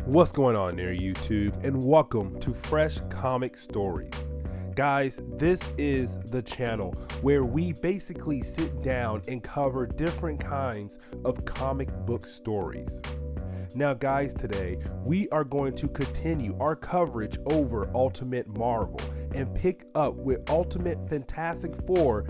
What's going on there, YouTube, and welcome to Fresh Comic Stories. Guys, this is the channel where we basically sit down and cover different kinds of comic book stories. Now guys, today we are going to continue our coverage over Ultimate Marvel and pick up with Ultimate Fantastic Four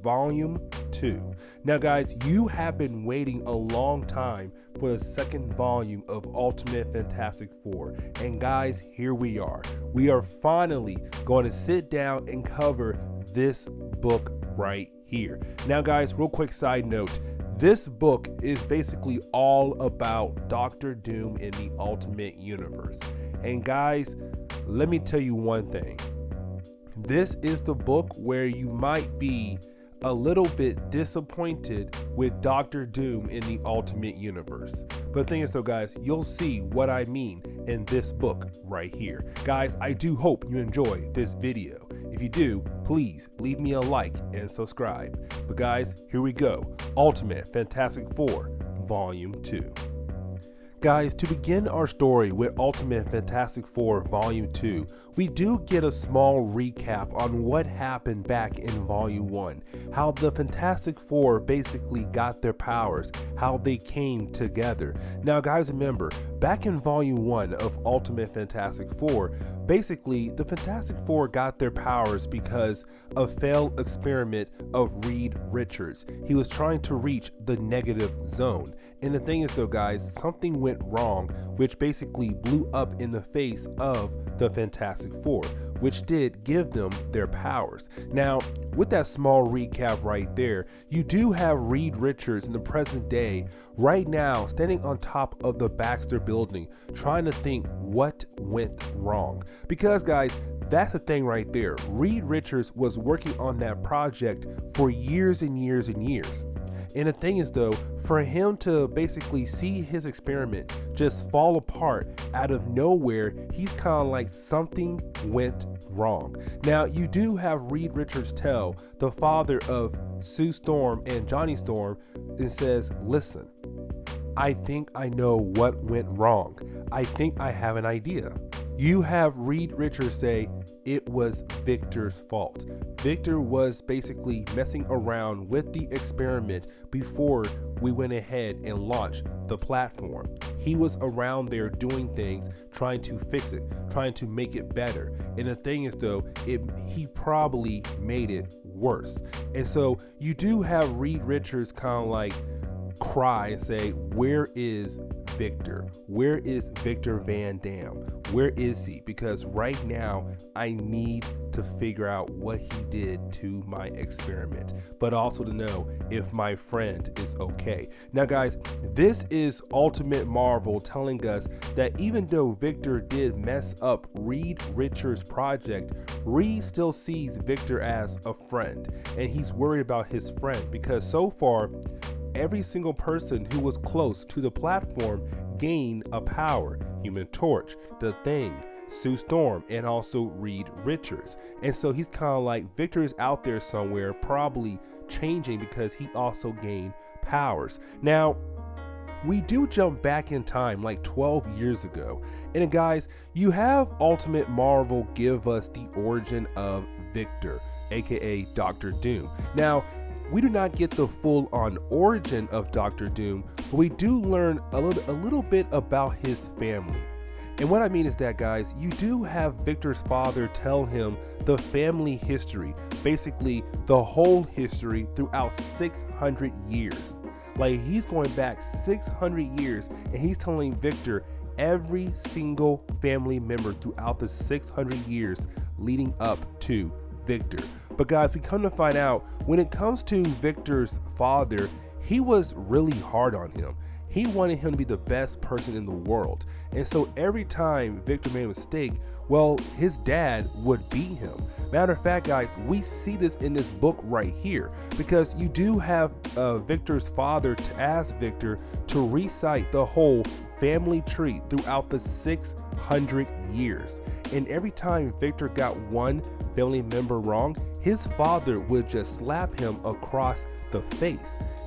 Volume 2. Now guys, you have been waiting a long time for the second volume of Ultimate Fantastic Four, and guys, here we are. We are finally going to sit down and cover this book right here. Now guys, real quick side note, this book is basically all about Doctor Doom in the Ultimate Universe. And guys, let me tell you one thing. This is the book where you might be a little bit disappointed with Doctor Doom in the Ultimate Universe. But the thing is though guys, you'll see what I mean in this book right here. Guys, I do hope you enjoy this video. If you do, please leave me a like and subscribe. But guys, here we go. Ultimate Fantastic Four Volume 2. Guys, to begin our story with Ultimate Fantastic Four Volume 2, we do get a small recap on what happened back in Volume 1, how the Fantastic Four basically got their powers, how they came together. Now guys, remember, back in Volume 1 of Ultimate Fantastic Four, basically the Fantastic Four got their powers because of a failed experiment of Reed Richards. He was trying to reach the negative zone. And the thing is though guys, something went wrong, which basically blew up in the face of the Fantastic Four, which did give them their powers. Now, with that small recap right there, you do have Reed Richards in the present day right now standing on top of the Baxter building trying to think what went wrong. Because guys, that's the thing right there. Reed Richards was working on that project for years and years and years. And the thing is though, for him to basically see his experiment just fall apart out of nowhere, he's kind of like something went wrong. Now you do have Reed Richards tell the father of Sue Storm and Johnny Storm and says, listen, I think I know what went wrong. I think I have an idea. You have Reed Richards say it was Victor's fault. Victor was basically messing around with the experiment before we went ahead and launched the platform. He was around there doing things, trying to fix it, trying to make it better. And the thing is though, he probably made it worse. And so you do have Reed Richards kind of like cry and say, where is Victor? Where is Victor Van Dam? Where is he? Because right now I need to figure out what he did to my experiment, but also to know if my friend is okay. Now guys, this is Ultimate Marvel telling us that even though Victor did mess up Reed Richards' project, Reed still sees Victor as a friend, and he's worried about his friend because so far every single person who was close to the platform gained a power. Human Torch, The Thing, Sue Storm, and also Reed Richards. And so he's kind of like, Victor is out there somewhere probably changing because he also gained powers. Now, we do jump back in time like 12 years ago. And guys, you have Ultimate Marvel give us the origin of Victor, aka Doctor Doom. Now, we do not get the full-on origin of Doctor Doom, but we do learn a little bit about his family. And what I mean is that guys, you do have Victor's father tell him the family history, basically the whole history throughout 600 years. Like he's going back 600 years and he's telling Victor every single family member throughout the 600 years leading up to Victor. But guys, we come to find out when it comes to Victor's father, he was really hard on him. He wanted him to be the best person in the world. And so every time Victor made a mistake, well, his dad would beat him. Matter of fact, guys, we see this in this book right here because you do have Victor's father to ask Victor to recite the whole family tree throughout the 600 years. And every time Victor got one family member wrong, his father would just slap him across the face.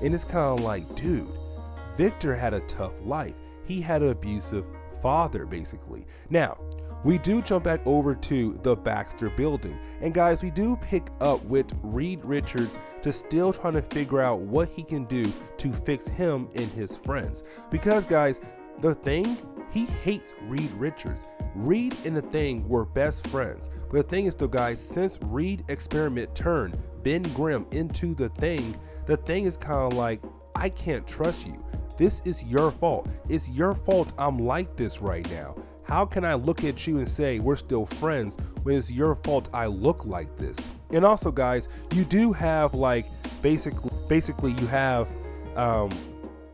And it's kind of like, dude, Victor had a tough life. He had an abusive father, basically. Now, we do jump back over to the Baxter building. And guys, we do pick up with Reed Richards to still trying to figure out what he can do to fix him and his friends. Because guys, the Thing, he hates Reed Richards. Reed and the Thing were best friends. But the thing is though guys, since Reed experiment turned Ben Grimm into the Thing is kind of like, I can't trust you. This is your fault. It's your fault I'm like this right now. How can I look at you and say we're still friends when it's your fault I look like this? And also guys, you do have like basically you have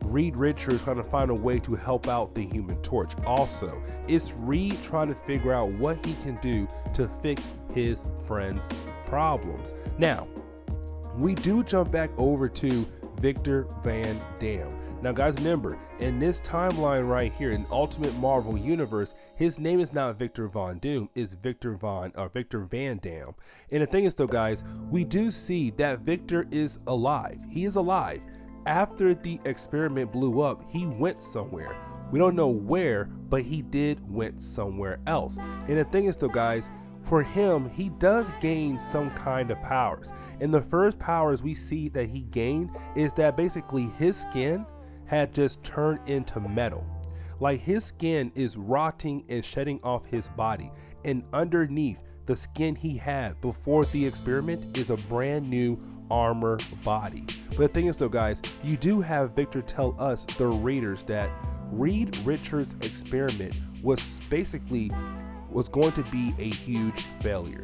Reed Richards trying to find a way to help out the Human Torch. Also, it's Reed trying to figure out what he can do to fix his friend's problems. Now, we do jump back over to Victor Van Dam. Now guys, remember, in this timeline right here, in Ultimate Marvel Universe, his name is not Victor Von Doom, it's Victor Van Dam. And the thing is though guys, we do see that Victor is alive. He is alive. After the experiment blew up, he went somewhere. We don't know where, but he went somewhere else. And the thing is though guys, for him, he does gain some kind of powers. And the first powers we see that he gained is that basically his skin had just turned into metal. Like his skin is rotting and shedding off his body. And underneath the skin he had before the experiment is a brand new armor body. But the thing is though guys, you do have Victor tell us, the readers, that Reed Richards' experiment was going to be a huge failure.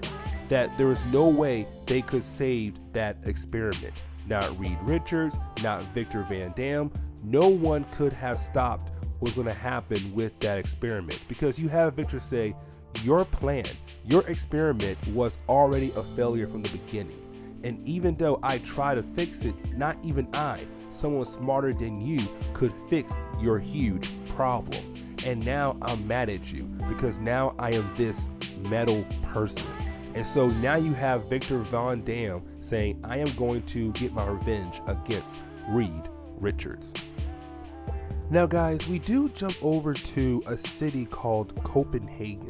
That there was no way they could save that experiment. Not Reed Richards, not Victor Van Dam. No one could have stopped what was going to happen with that experiment. Because you have Victor say, your plan, your experiment was already a failure from the beginning. And even though I try to fix it, not even I, someone smarter than you, could fix your huge problem. And now I'm mad at you because now I am this metal person. And so now you have Victor Van Dam saying, I am going to get my revenge against Reed Richards. Now guys, we do jump over to a city called Copenhagen.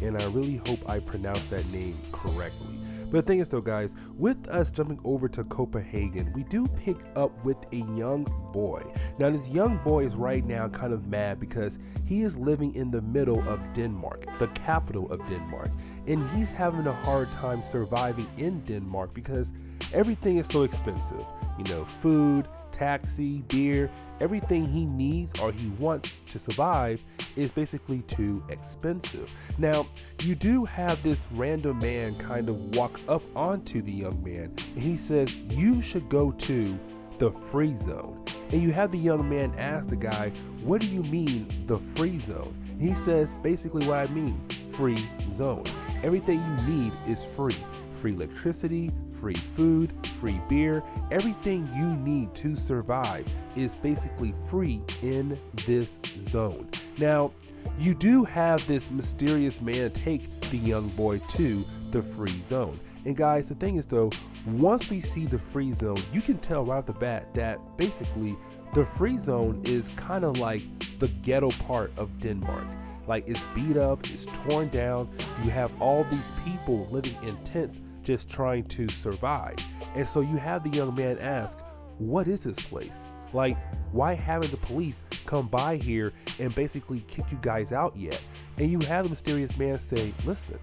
And I really hope I pronounced that name correctly. But the thing is though guys, with us jumping over to Copenhagen, we do pick up with a young boy. Now this young boy is right now kind of mad because he is living in the middle of Denmark, the capital of Denmark. And he's having a hard time surviving in Denmark because everything is so expensive. You know, food, taxi, beer, everything he needs or he wants to survive is basically too expensive. Now, you do have this random man kind of walk up onto the young man and he says, you should go to the free zone. And you have the young man ask the guy, what do you mean the free zone? And he says, basically what I mean, free zone. Everything you need is free. Free electricity, free food, free beer, everything you need to survive is basically free in this zone. Now, you do have this mysterious man take the young boy to the free zone. And guys, the thing is though, once we see the free zone, you can tell right off the bat that basically the free zone is kind of like the ghetto part of Denmark. Like it's beat up, it's torn down, you have all these people living in tents just trying to survive. And so you have the young man ask, what is this place? Like, why haven't the police come by here and basically kick you guys out yet? And you have the mysterious man say, listen,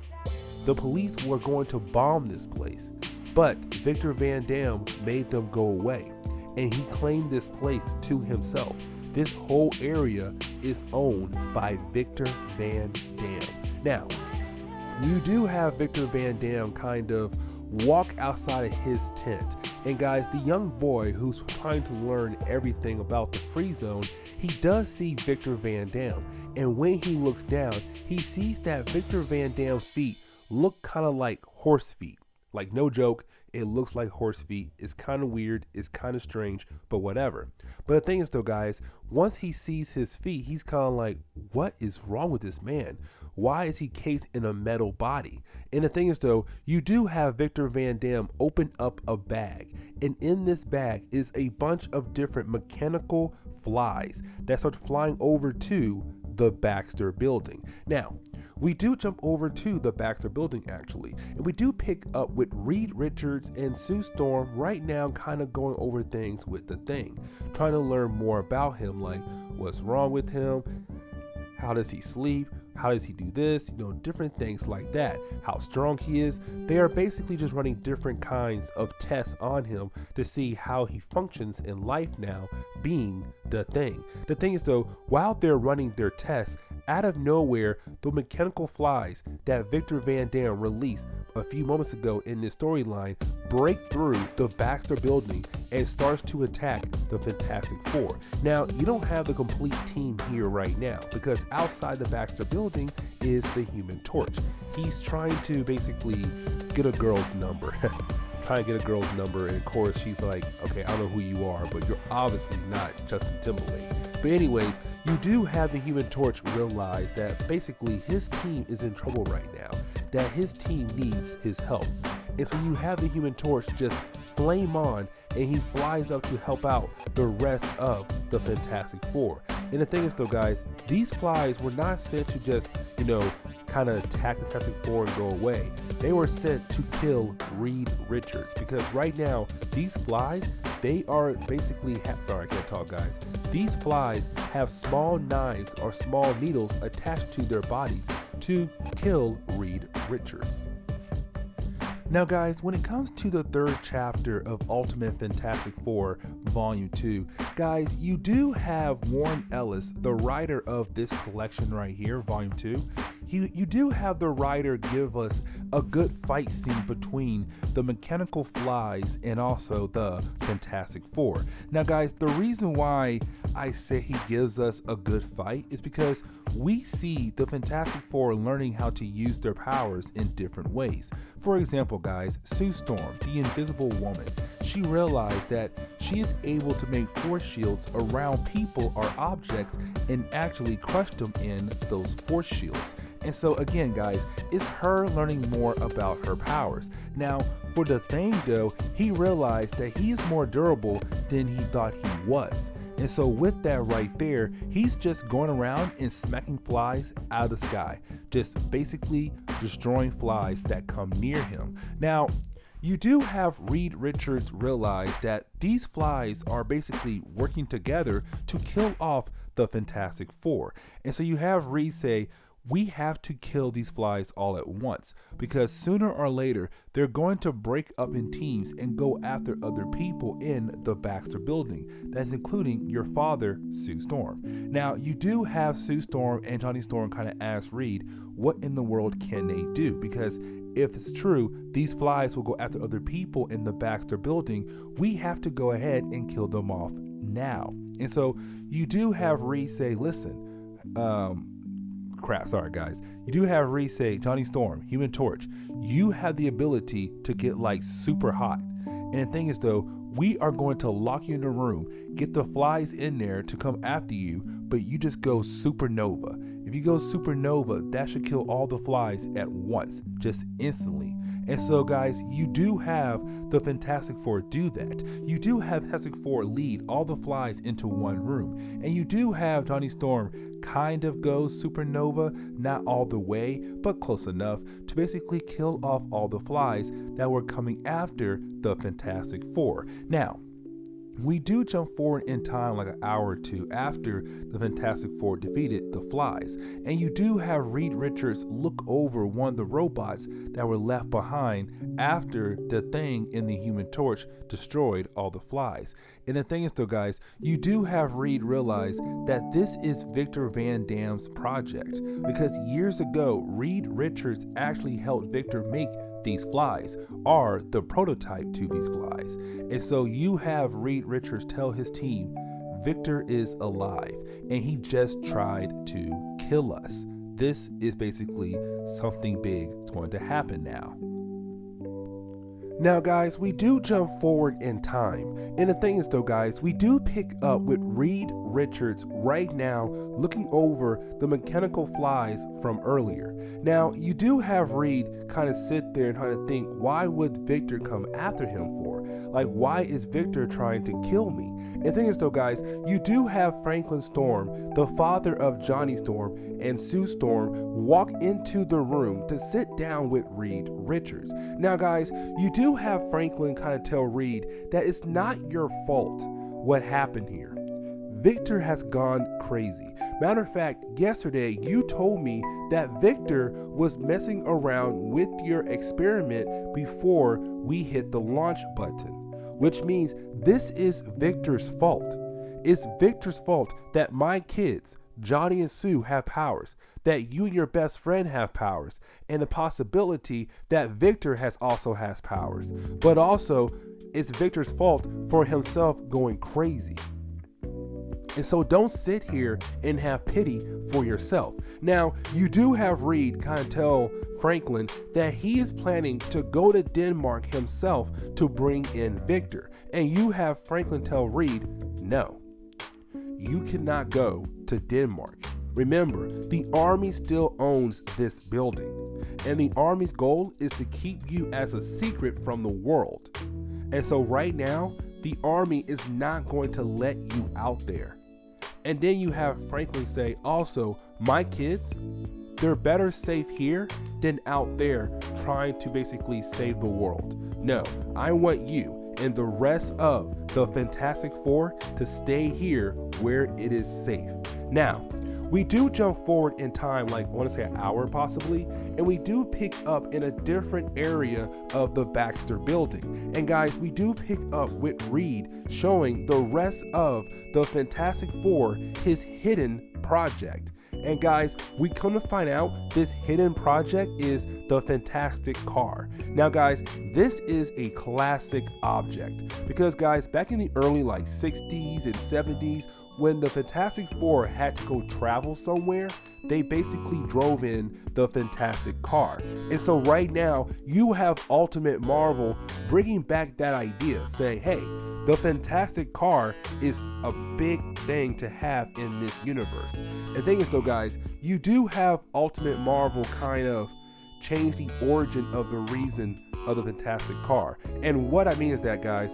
the police were going to bomb this place, but Victor Van Dam made them go away. And he claimed this place to himself. This whole area is owned by Victor Van Dam. Now, you do have Victor Van Dam kind of walk outside of his tent. And guys, the young boy who's trying to learn everything about the free zone, he does see Victor Van Dam. And when he looks down, he sees that Victor Van Dam's feet look kind of like horse feet. Like, no joke, it looks like horse feet. It's kind of weird, it's kind of strange, but whatever. But the thing is though guys, once he sees his feet, he's kind of like, what is wrong with this man? Why is he cased in a metal body? And the thing is though, you do have Victor Van Dam open up a bag. And in this bag is a bunch of different mechanical flies that start flying over to the Baxter building. Now, we do jump over to the Baxter building actually, and we do pick up with Reed Richards and Sue Storm right now, kind of going over things with the Thing, trying to learn more about him, like what's wrong with him, how does he sleep, how does he do this, different things like that, how strong he is. They are basically just running different kinds of tests on him to see how he functions in life now, being the Thing. The thing is though, while they're running their tests, out of nowhere, the mechanical flies that Victor Van Dam released a few moments ago in this storyline break through the Baxter building and starts to attack the Fantastic Four. Now, you don't have the complete team here right now, because outside the Baxter building is the Human Torch. He's trying to basically get a girl's number. Trying to get a girl's number, and of course she's like, okay, I don't know who you are, but you're obviously not Justin Timberlake. But anyways, you do have the Human Torch realize that basically his team is in trouble right now, that his team needs his help. And so you have the Human Torch just flame on, and he flies up to help out the rest of the Fantastic Four. And the thing is though, guys, these flies were not sent to just, kind of attack the Fantastic Four and go away. They were sent to kill Reed Richards, because right now, these flies, they are basically, sorry, I can't talk, guys. These flies have small knives or small needles attached to their bodies to kill Reed Richards. Now guys, when it comes to the third chapter of Ultimate Fantastic Four Volume 2, guys, you do have Warren Ellis, the writer of this collection right here, Volume 2. You do have the writer give us a good fight scene between the mechanical flies and also the Fantastic Four. Now guys, the reason why I say he gives us a good fight is because we see the Fantastic Four learning how to use their powers in different ways. For example, guys, Sue Storm, the Invisible Woman, she realized that she is able to make force shields around people or objects and actually crush them in those force shields. And so again, guys, it's her learning more about her powers. Now, for the Thing though, he realized that he is more durable than he thought he was. And so with that right there, he's just going around and smacking flies out of the sky, just basically destroying flies that come near him. Now, you do have Reed Richards realize that these flies are basically working together to kill off the Fantastic Four. And so you have Reed say, we have to kill these flies all at once, because sooner or later they're going to break up in teams and go after other people in the Baxter building. That's including your father, Sue Storm. Now, you do have Sue Storm and Johnny Storm kind of ask Reed, what in the world can they do? Because if it's true, these flies will go after other people in the Baxter building. We have to go ahead and kill them off now. And so you do have Reed say, listen, sorry guys, you do have Reed say, Johnny Storm, Human Torch, you have the ability to get like super hot. And the thing is though, we are going to lock you in a room, get the flies in there to come after you, but you just go supernova. If you go supernova, that should kill all the flies at once, just instantly. And so guys, you do have the Fantastic Four do that. You do have Fantastic Four lead all the flies into one room. And you do have Johnny Storm kind of go supernova, not all the way, but close enough to basically kill off all the flies that were coming after the Fantastic Four. Now, we do jump forward in time like an hour or two after the Fantastic Four defeated the flies, and you do have Reed Richards look over one of the robots that were left behind after the Thing in the Human Torch destroyed all the flies. And the thing is though, guys, you do have Reed realize that this is Victor Van Dam's project, because years ago Reed Richards actually helped Victor make these flies, are the prototype to these flies. And so you have Reed Richards tell his team, Victor is alive and he just tried to kill us. This is basically something big that's going to happen now. Now guys, we do jump forward in time, and the thing is though, guys, we do pick up with Reed Richards right now looking over the mechanical flies from earlier. Now, you do have Reed kind of sit there and kind of think, why would Victor come after him for? Like, why is Victor trying to kill me? And the thing is though, guys, you do have Franklin Storm, the father of Johnny Storm and Sue Storm, walk into the room to sit down with Reed Richards. Now, guys, you do have Franklin kind of tell Reed that it's not your fault what happened here. Victor has gone crazy. Matter of fact, yesterday you told me that Victor was messing around with your experiment before we hit the launch button, which means this is Victor's fault. It's Victor's fault that my kids, Johnny and Sue, have powers, that you and your best friend have powers, and the possibility that Victor also has powers. But also, it's Victor's fault for himself going crazy. And so don't sit here and have pity for yourself. Now, you do have Reed kind of tell Franklin that he is planning to go to Denmark himself to bring in Victor. And you have Franklin tell Reed, no, you cannot go to Denmark. Remember, the Army still owns this building, and the Army's goal is to keep you as a secret from the world. And so right now, the Army is not going to let you out there. And then you have Franklin say, also, my kids, they're better safe here than out there trying to basically save the world. No, I want you and the rest of the Fantastic Four to stay here where it is safe. Now, we do jump forward in time, like I want to say an hour possibly, and we do pick up in a different area of the Baxter building. And guys, we do pick up with Reed showing the rest of the Fantastic Four his hidden project. And guys, we come to find out this hidden project is the Fantastic Car. Now guys, this is a classic object because guys, back in the early like 60s and 70s, when the Fantastic Four had to go travel somewhere, they basically drove in the Fantastic Car. And so right now, you have Ultimate Marvel bringing back that idea, saying, hey, the Fantastic Car is a big thing to have in this universe. And the thing is though, guys, you do have Ultimate Marvel kind of change the origin of the reason of the Fantastic Car. And what I mean is that, guys,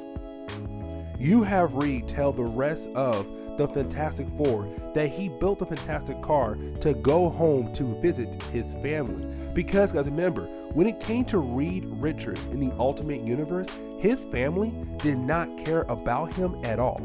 you have Reed tell the rest of the Fantastic Four that he built the Fantastic Car to go home to visit his family. Because guys, remember, when it came to Reed Richards in the Ultimate Universe, his family did not care about him at all.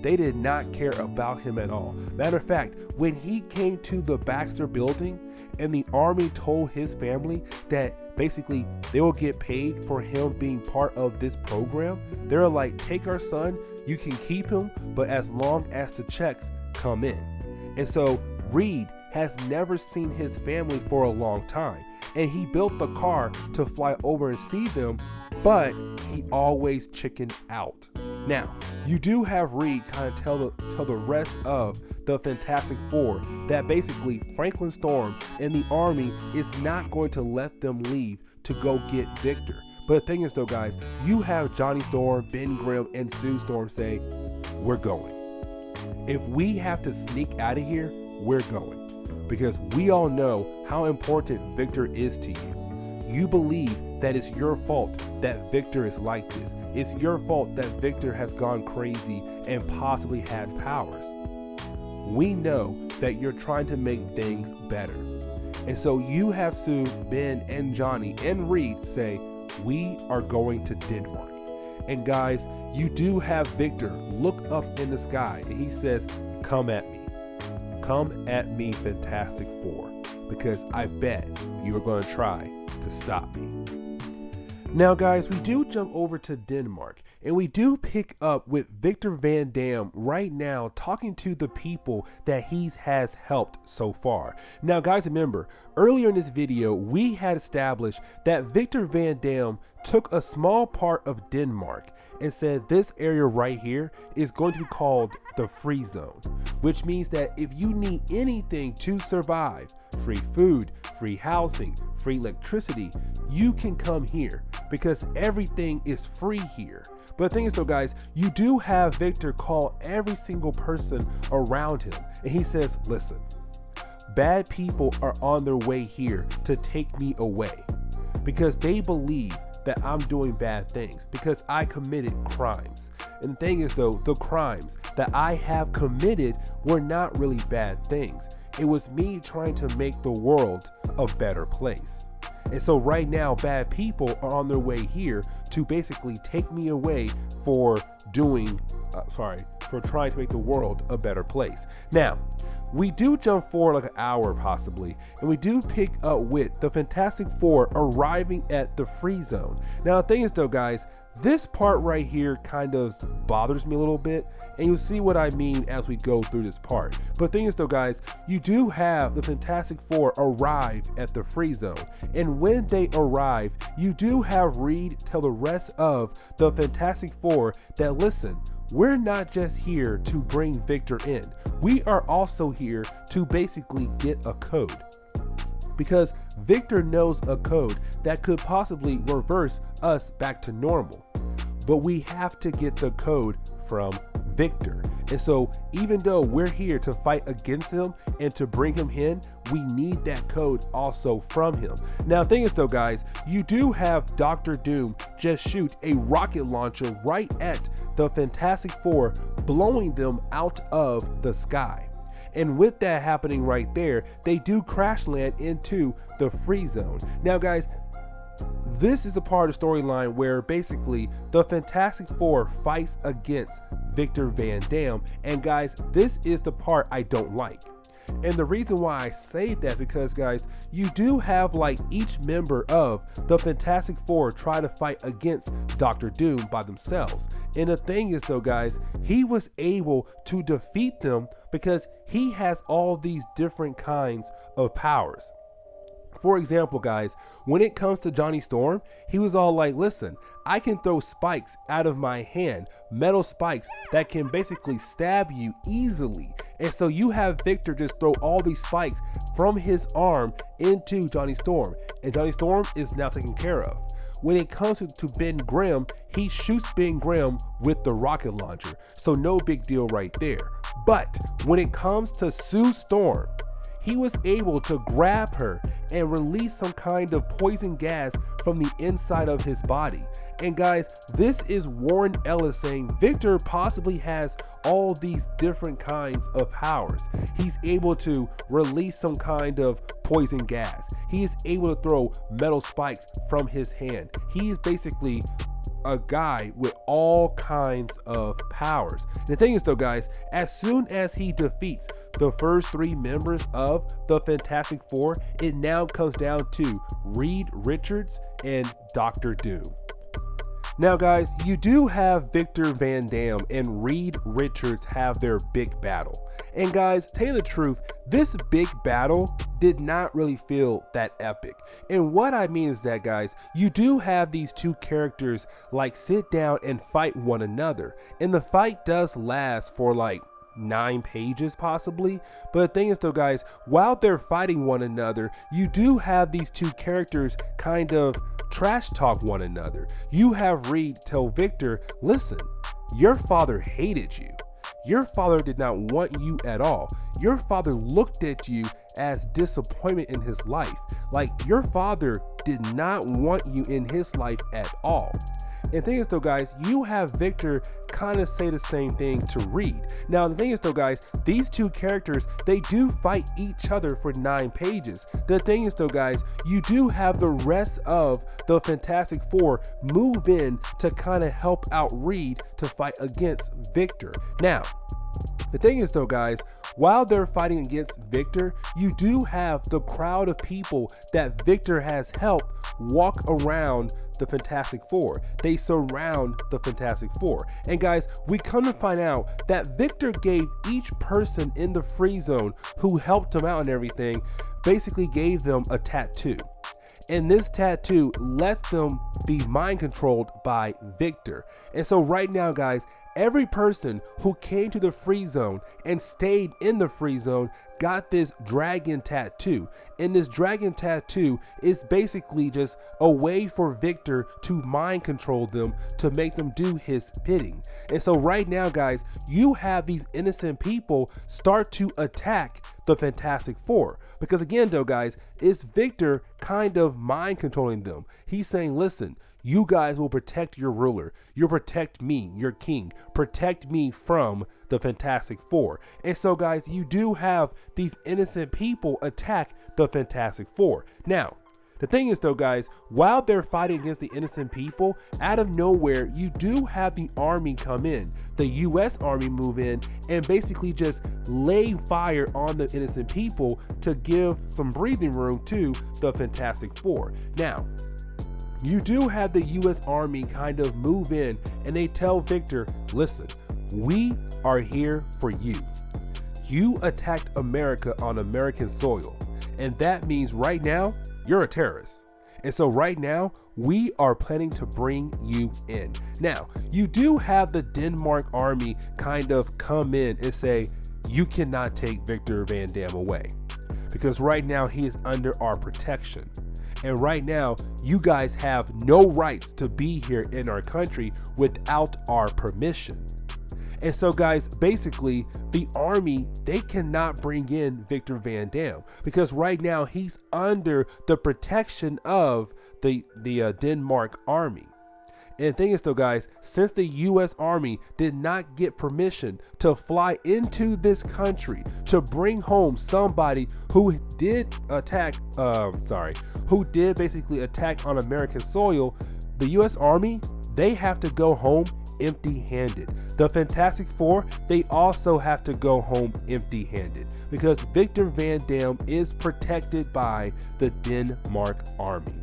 They did not care about him at all. Matter of fact, when he came to the Baxter building and the Army told his family that basically they will get paid for him being part of this program, they're like, take our son, you can keep him, but as long as the checks come in. And so Reed has never seen his family for a long time, and he built the car to fly over and see them, but he always chickened out. Now, you do have Reed kind of tell the rest of the Fantastic Four that basically Franklin Storm and the Army is not going to let them leave to go get Victor. But the thing is though, guys, you have Johnny Storm, Ben Grimm, and Sue Storm say, we're going. If we have to sneak out of here, we're going. Because we all know how important Victor is to you. You believe that it's your fault that Victor is like this. It's your fault that Victor has gone crazy and possibly has powers. We know that you're trying to make things better. And so you have Sue, Ben, and Johnny, and Reed say, we are going to Denmark. And guys, you do have Victor look up in the sky and he says, come at me. Come at me, Fantastic Four, because I bet you are going to try to stop me. Now guys, we do jump over to Denmark and we do pick up with Victor Van Dam right now talking to the people that he has helped so far. Now guys, remember, earlier in this video, we had established that Victor Van Dam took a small part of Denmark and said this area right here is going to be called the free zone, which means that if you need anything to survive, free food, free housing, free electricity, you can come here because everything is free here. But the thing is though, guys, you do have Victor call every single person around him, and he says, listen, bad people are on their way here to take me away because they believe that I'm doing bad things because I committed crimes. And the thing is though, the crimes that I have committed were not really bad things. It was me trying to make the world a better place. And so right now, bad people are on their way here to basically take me away for for trying to make the world a better place. Now, we do jump forward like an hour possibly, and we do pick up with the Fantastic Four arriving at the free zone. Now, the thing is though, guys, this part right here kind of bothers me a little bit, and you'll see what I mean as we go through this part. But the thing is though, guys, you do have the Fantastic Four arrive at the free zone, and when they arrive, you do have Reed tell the rest of the Fantastic Four that, listen, we're not just here to bring Victor in. We are also here to basically get a code, because Victor knows a code that could possibly reverse us back to normal. But we have to get the code from Victor. And so even though we're here to fight against him and to bring him in, we need that code also from him. Now, the thing is though, guys, you do have Dr. Doom just shoot a rocket launcher right at the Fantastic Four, blowing them out of the sky. And with that happening right there, they do crash land into the free zone. Now, guys, this is the part of the storyline where basically the Fantastic Four fights against Victor Van Dam. And guys, this is the part I don't like. And the reason why I say that, because guys, you do have like each member of the Fantastic Four try to fight against Dr. Doom by themselves. And the thing is though, guys, he was able to defeat them because he has all these different kinds of powers. For example, guys, when it comes to Johnny Storm, he was all like, listen, I can throw spikes out of my hand, metal spikes that can basically stab you easily. And so you have Victor just throw all these spikes from his arm into Johnny Storm, and Johnny Storm is now taken care of. When it comes to Ben Grimm, he shoots Ben Grimm with the rocket launcher, so no big deal right there. But when it comes to Sue Storm, he was able to grab her and release some kind of poison gas from the inside of his body. And guys, this is Warren Ellis saying Victor possibly has all these different kinds of powers. He's able to release some kind of poison gas. He is able to throw metal spikes from his hand. He is basically a guy with all kinds of powers. And the thing is though, guys, as soon as he defeats the first three members of the Fantastic Four, it now comes down to Reed Richards and Dr. Doom. Now guys, you do have Victor Van Dam and Reed Richards have their big battle. And guys, tell you the truth, this big battle did not really feel that epic. And what I mean is that, guys, you do have these two characters like sit down and fight one another. And the fight does last for like 9 pages possibly. But the thing is though, guys, while they're fighting one another, you do have these two characters kind of trash talk one another. You have Reed tell Victor, listen, your father hated you. Your father did not want you at all. Your father looked at you as disappointment in his life. Like, your father did not want you in his life at all. And the thing is though, guys, you have Victor kind of say the same thing to Reed. Now the thing is though, guys, these two characters, they do fight each other for 9 pages. The thing is though, guys, you do have the rest of the Fantastic Four move in to kind of help out Reed to fight against Victor. Now, the thing is though, guys, while they're fighting against Victor, you do have the crowd of people that Victor has helped walk around the Fantastic Four. They surround the Fantastic Four. And guys, we come to find out that Victor gave each person in the free zone who helped him out and everything, basically gave them a tattoo. And this tattoo lets them be mind controlled by Victor. And so right now, guys, every person who came to the free zone and stayed in the free zone got this dragon tattoo. And this dragon tattoo is basically just a way for Victor to mind control them, to make them do his bidding. And so right now, guys, you have these innocent people start to attack the Fantastic Four. Because again, though, guys, it's Victor kind of mind controlling them. He's saying, listen, you guys will protect your ruler. You'll protect me, your king. Protect me from the Fantastic Four. And so, guys, you do have these innocent people attack the Fantastic Four. Now, the thing is, though, guys, while they're fighting against the innocent people, out of nowhere, you do have the army come in. The U.S. Army move in and basically just lay fire on the innocent people to give some breathing room to the Fantastic Four. Now, you do have the U.S. Army kind of move in and they tell Victor, listen, we are here for you. You attacked America on American soil. And that means right now, you're a terrorist. And so right now, we are planning to bring you in. Now, you do have the Denmark army kind of come in and say, you cannot take Victor Van Dam away. Because right now, he is under our protection. And right now, you guys have no rights to be here in our country without our permission. And so, guys, basically, the army, they cannot bring in Victor Van Dam because right now he's under the protection of the Denmark army. And the thing is, though, guys, since the U.S. Army did not get permission to fly into this country to bring home somebody who did attack, who did basically attack on American soil, the U.S. Army, they have to go home empty-handed. The Fantastic Four, they also have to go home empty-handed because Victor Van Dam is protected by the Denmark army.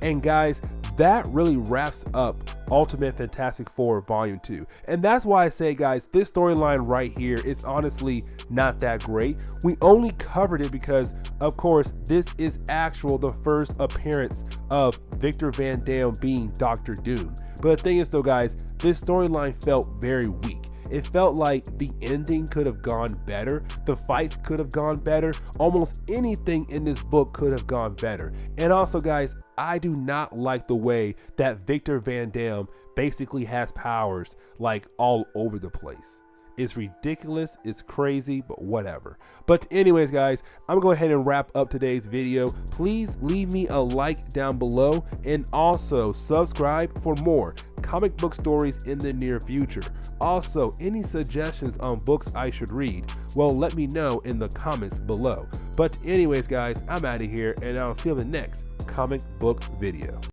And guys, that really wraps up Ultimate Fantastic Four Volume 2. And that's why I say, guys, this storyline right here is honestly not that great. We only covered it because, of course, this is the first appearance of Victor Van Dam being Dr. Doom. But the thing is, though, guys, this storyline felt very weak. It felt like the ending could have gone better. The fights could have gone better. Almost anything in this book could have gone better. And also, guys, I do not like the way that Victor Van Dam basically has powers like all over the place. It's ridiculous, it's crazy, but whatever. But anyways, guys, I'm gonna go ahead and wrap up today's video. Please leave me a like down below and also subscribe for more comic book stories in the near future. Also, any suggestions on books I should read, well, let me know in the comments below. But anyways, guys, I'm out of here and I'll see you in the next comic book video.